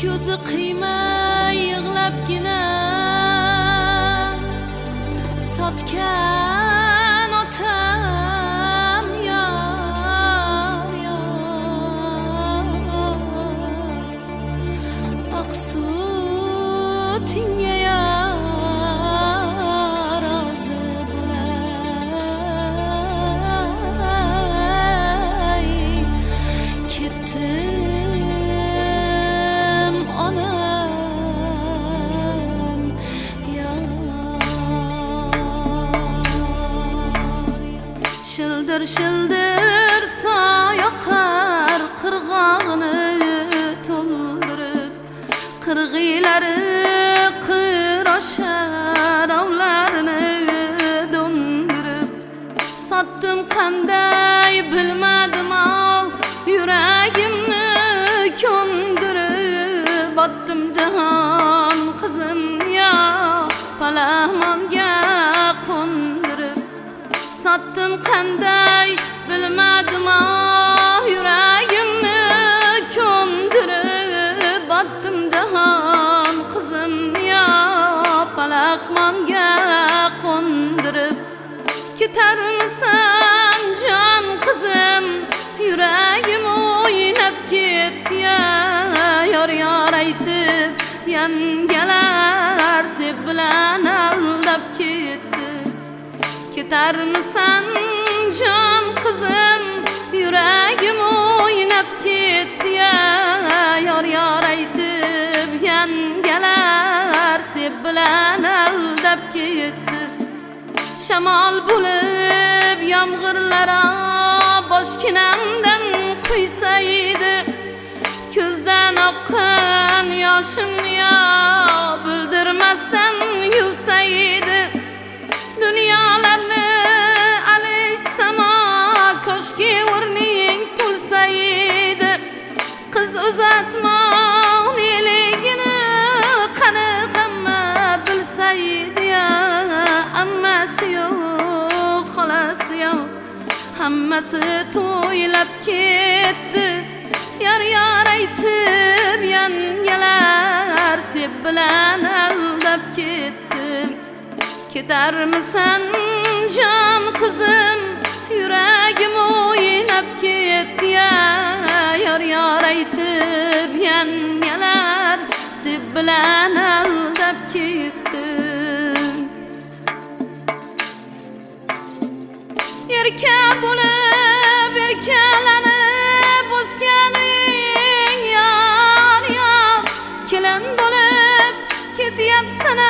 ko'zi qiymay yig'labgina sotgan otam yor yor oqsutingga rozi bo'lay ketdim onam yor shildir shildir soyoqar qirg'og'ini to'ldirib qirg'iylari qiroshar ovlarini do'ndirib sotdim qanday bilmadim yuragimni ko'ndirib botdim jahon qizim yo palahmonga qo'ndirib sotdim qanday bilmadim yuragimni ko'ndirib botdim jahon qizim yo palahmonga qo'ndirib ketarmisan jon qizim yuragim o'ynab ketdi yor yor aytib yangalar sep bilan aldab ketdi ketarmisan jon qizim yuragim o'ynab ketdi yor yor aytib yangalar sep bilan aldab ketdi shamol bo'lib yomg'irlar boshginamdan quysaydi ko'zdan oqqan yoshimni bildirmasdan yuvsaydi dunyolarni alayhisamo koshki o'rning to'lsaydi qiz uzatmoqligini qani hamma bilsaydi ammasi yo'q xolasi yo'q hammasi to'ylab ketdi yor yor aytib yangalar sep bilan aldab ketdi ketarmisan jon qizim yuragim o'ynab ketdi yor yor aytib yangalar sep bilan aldab ketdi erka bo'lib erkalanib o'sgan uying yor yor kelin bo'lib ketyapsan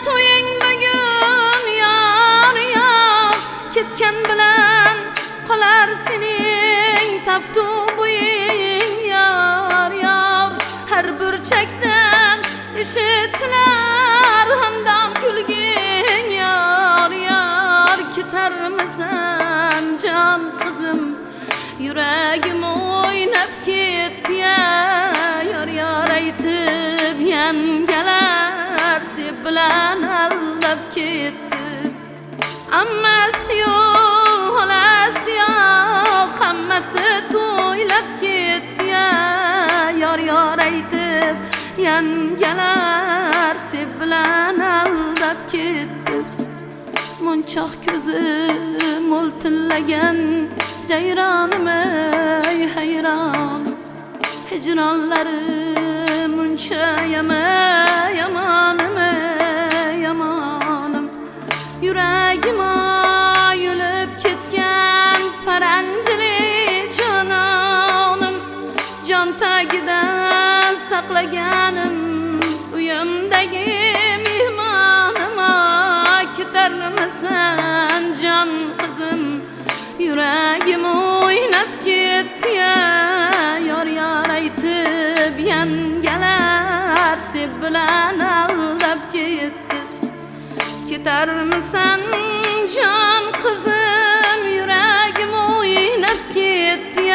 to'ying bugun yor yor ketgan bilan qolar sening taftu bo'ying yor yor har burchakdan eshitilar hamdam kulging yor yor ketarmisan jon qizim yuragim o'ynab ketdi yor yor aytib yangalar sep bilan aldab ketdi ammasi yo'q xolasi yo'q hammasi to'ylab ketdi yor yor aytib yangalar sep bilan aldab ketdi munchoq ko'zi mo'ltillagan jayronim ey hayronim hijronlari muncha yomonim yomonim yuragim yulib ketgan paranjili jononim jon tagida saqlaganim uyimdagi mehmonim ketarmisan jon qizim yuragim o'ynab ketdi yor yor aytib yangalar sep bilan aldab ketdi ketarmisan jon qizim yuragim o'ynab ketdi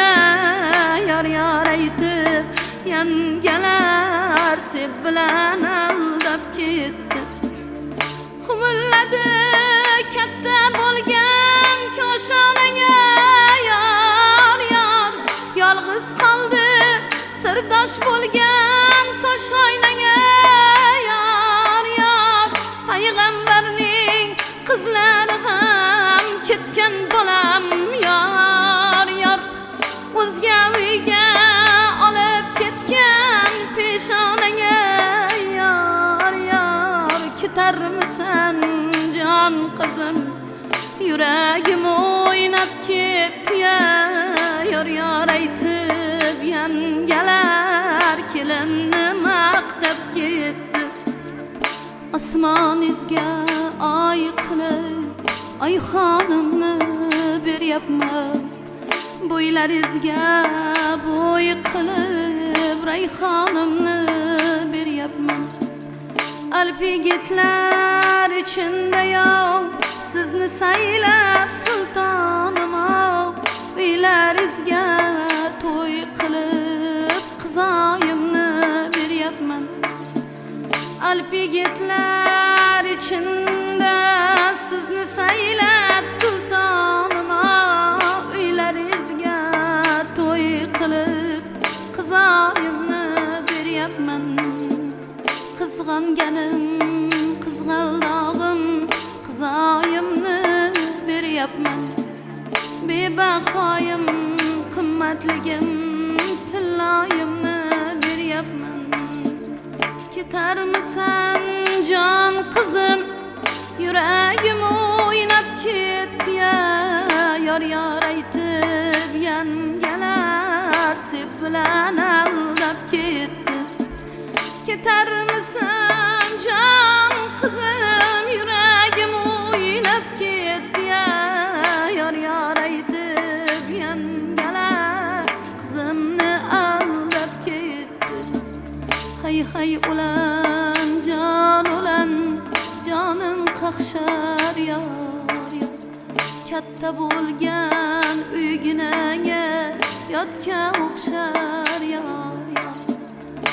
yor yor aytib yangalar sep bilan aldab ketdi humilladi katta bo'lgan koshonanga yor yor yolg'iz qoldi sirdosh bo'lgan ketarmisan can qizim Yüreğim oynab ketdi yor yor aytib yangalar kelinni maqtab ketdi Osmon izga oy qilib ay xonimni beryapman Bo'ylarizga bo'y qilib rayhonimni beryapman Alpigitlar içinde yo'q sizni saylab sultonim Uylarizga to'y qilib qizoyimni beryapman Alpigitlar içinde sizni saylab sultonim Uylarizga to'y qilib qizoyimni beryapman Qizg'anganim qizg'aldog'im qizoyimni beryapman Bebahoyim qimmatligim tilloyimni beryapman Ketarmisan jon qizim Yüreğim oynab ketdi yor yor aytib yangalar sep bilan aldab ketdi Ketarmisan jon qizim Yüreğim oynab ketdi yor yor aytib yangalar qizimni aldab ketdi Hay hay ulan jon ulan jonim qaqshar yor yor Katta bo'lgan uyginaga yotga o'xshar yor